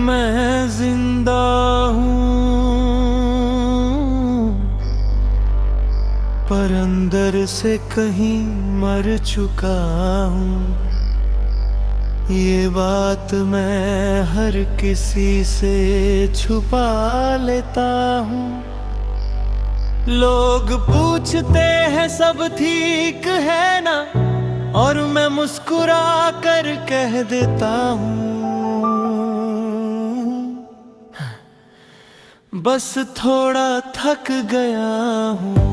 मैं जिंदा हूँ, पर अंदर से कहीं मर चुका हूँ। ये बात मैं हर किसी से छुपा लेता हूँ। लोग पूछते हैं सब ठीक है ना, और मैं मुस्कुरा कर कह देता हूँ बस थोड़ा थक गया हूँ।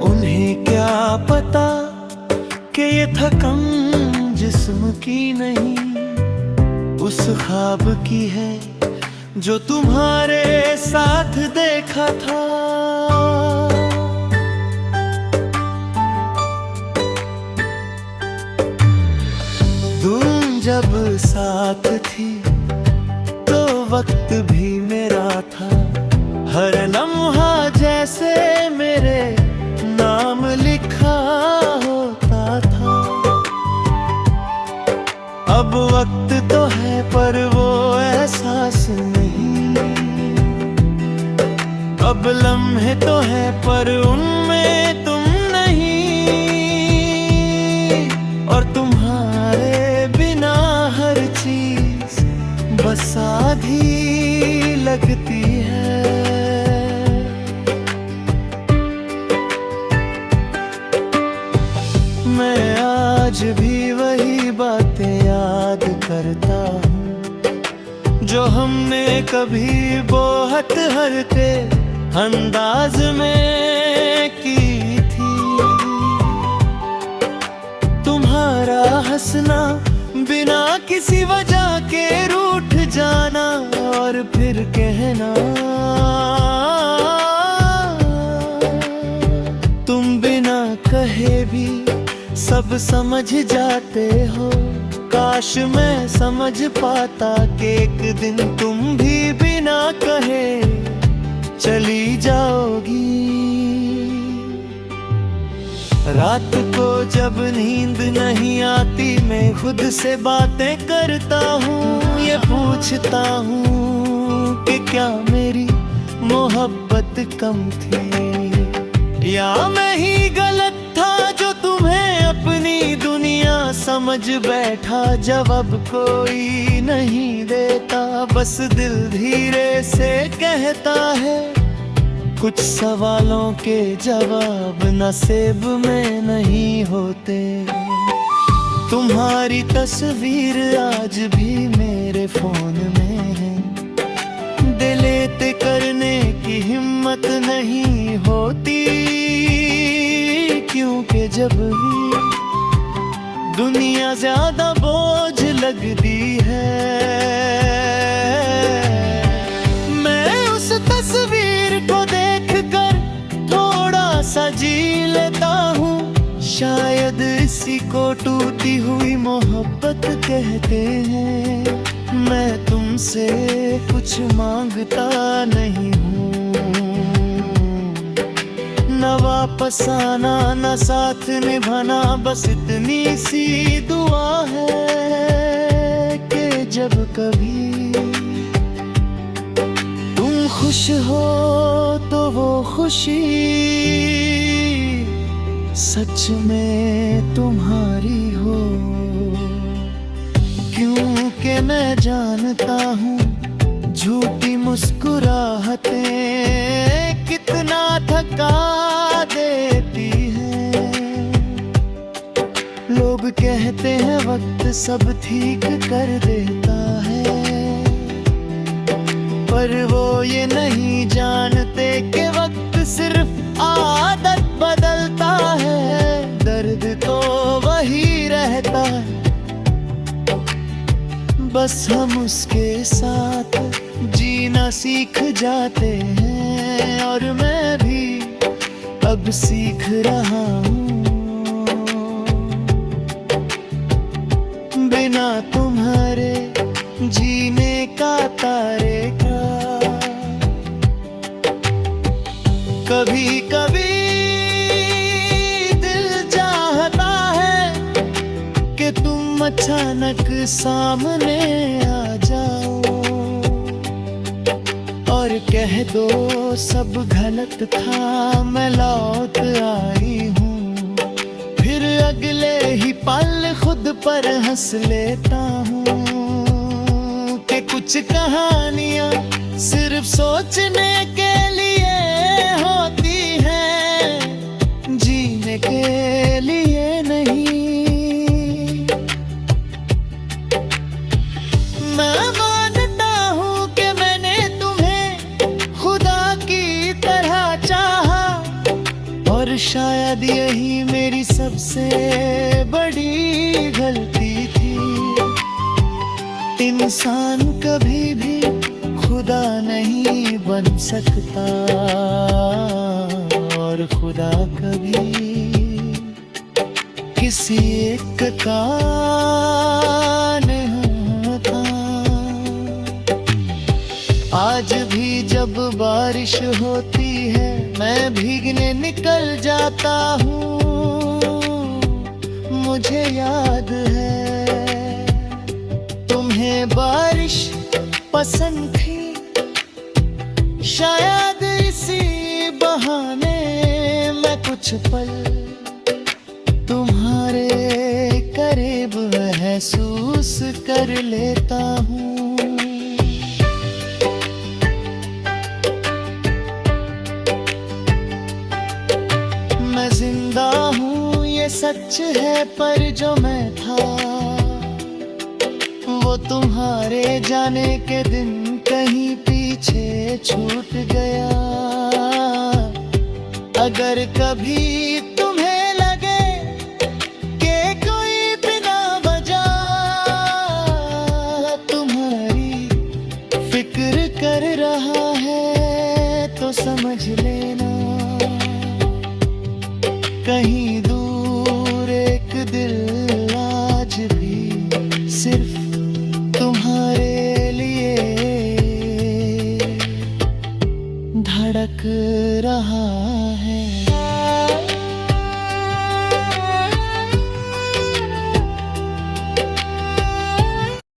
उन्हें क्या पता कि ये थकन जिस्म की नहीं, उस ख्वाब की है जो तुम्हारे साथ देखा था। तुम जब साथ थी तो वक्त भी मेरा था, हर लम्हा जैसे मेरे नाम लिखा होता था। अब वक्त तो है पर वो एहसास नहीं, अब लम्हे तो है पर उनमें तुम नहीं, और तुम्हारे बिना हर चीज बस आधी लगती है। मैं आज भी वही बातें याद करता हूँ जो हमने कभी बहुत हल्के अंदाज में की थी। तुम्हारा हंसना, बिना किसी वजह के रूठ जाना, और फिर कहना तुम बिना कहे भी सब समझ जाते हो। काश मैं समझ पाता कि एक दिन तुम भी बिना कहे चली जाओगी। रात को जब नींद नहीं आती मैं खुद से बातें करता हूँ, ये पूछता हूँ कि क्या मेरी मोहब्बत कम थी, या मैं ही गलत था जो तुम्हें अपनी दुनिया समझ बैठा। जवाब कोई नहीं देता, बस दिल धीरे से कहता है कुछ सवालों के जवाब नसीब में नहीं होते। तुम्हारी तस्वीर आज भी मेरे फोन में है, डिलीट करने की हिम्मत नहीं होती, क्योंकि जब भी दुनिया ज्यादा बोझ लगती है मैं उस तस्वीर को देखकर थोड़ा सा जी लेता हूँ। शायद इसी को टूटी हुई मोहब्बत कहते हैं। मैं तुमसे कुछ मांगता नहीं हूँ, न वापस आना न साथ निभाना, बस इतनी सी दुआ है कि जब कभी तुम खुश हो तो वो खुशी सच में तुम्हारी हो। क्योंकि मैं जानता हूँ झूठी मुस्कुराहटें कितना थका देती हैं। लोग कहते हैं वक्त सब ठीक कर देता है, पर वो ये नहीं जानते कि वक्त सिर्फ आदत बदलता है, दर्द तो वही रहता है। बस हम उसके साथ जीना सीख जाते हैं, और मैं भी अब सीख रहा हूँ बिना तुम्हारे जीने का तरीका। अचानक सामने आ जाओ और कह दो सब गलत था, मैं लौट आई हूँ। फिर अगले ही पल खुद पर हंस लेता हूँ कि कुछ कहानियाँ सिर्फ सोचने के लिए होती हैं, जीने के लिए नहीं। मैं मानता हूँ कि मैंने तुम्हें खुदा की तरह चाहा, और शायद यही मेरी सबसे बड़ी गलती थी। इंसान कभी भी खुदा नहीं बन सकता, और खुदा कभी किसी एक का नहीं था। आज भी जब बारिश होती है मैं भीगने निकल जाता हूँ। मुझे याद है तुम्हें बारिश पसंद थी, शायद इसी बहाने मैं कुछ पल तुम्हारे करीब महसूस कर लेता हूँ। मैं जिंदा हूँ ये सच है, पर जो मैं था वो तुम्हारे जाने के दिन कहीं पीछे छूट गया। अगर कभी